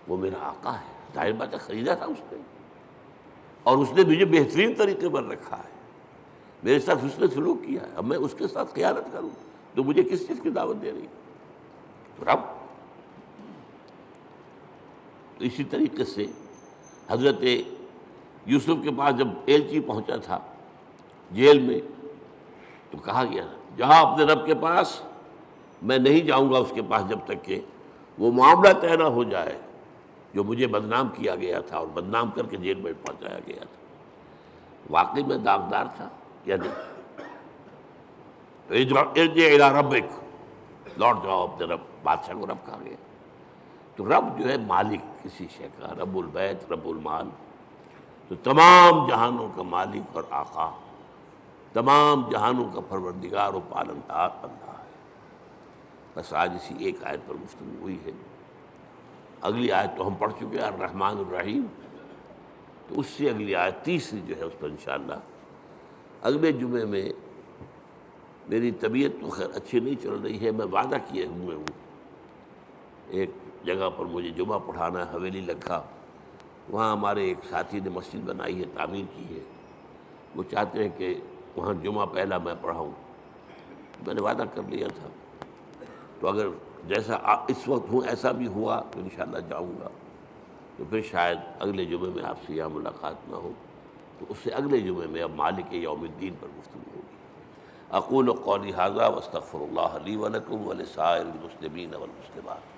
وہ میرا آقا ہے، ظاہر بات ہے خریدا تھا اس نے، اور اس نے مجھے بہترین طریقے پر رکھا ہے، میرے ساتھ اس نے سلوک کیا ہے، اب میں اس کے ساتھ خیانت کروں تو مجھے کس چیز کی دعوت دے رہی ہے؟ تو رب۔ تو اسی طریقے سے حضرت یوسف کے پاس جب ایلچی پہنچا تھا جیل میں، تو کہا گیا جہاں اپنے رب کے پاس، میں نہیں جاؤں گا اس کے پاس جب تک کہ وہ معاملہ طے نہ ہو جائے جو مجھے بدنام کیا گیا تھا اور بدنام کر کے جیل میں پہنچایا گیا تھا۔ واقعی میں داغدار تھا یا نہیں؟ ارجع الی ربک، لوٹ جاؤ اپنے رب، بادشاہ کو رب کہا گیا۔ تو رب جو ہے مالک کسی شے کا، رب البیت، رب المال، تو تمام جہانوں کا مالک اور آقا، تمام جہانوں کا پروردگار و پالنہار اللہ ہے۔ بس آج اسی ایک آیت پر گفتگو ہوئی ہے، اگلی آیت تو ہم پڑھ چکے ہیں الرحمن الرحیم، تو اس سے اگلی آیت تیسری جو ہے اس پر انشاءاللہ اگلے جمعے میں، میری طبیعت تو خیر اچھی نہیں چل رہی ہے، میں وعدہ کیے ہوئے ہوں ایک جگہ پر مجھے جمعہ پڑھانا ہے، حویلی لکھا، وہاں ہمارے ایک ساتھی نے مسجد بنائی ہے، تعمیر کی ہے، وہ چاہتے ہیں کہ وہاں جمعہ پہلا میں پڑھاؤں، میں نے وعدہ کر لیا تھا، تو اگر جیسا اس وقت ہوں ایسا بھی ہوا تو انشاءاللہ جاؤں گا، تو پھر شاید اگلے جمعے میں آپ سے یہاں ملاقات نہ ہو، تو اس سے اگلے جمعے میں اب مالک یوم الدین پر گفتگو ہوگی۔ اقول قولی ھذا واستغفر اللہ لی ولکم ولسائر المسلمین والمسلمات۔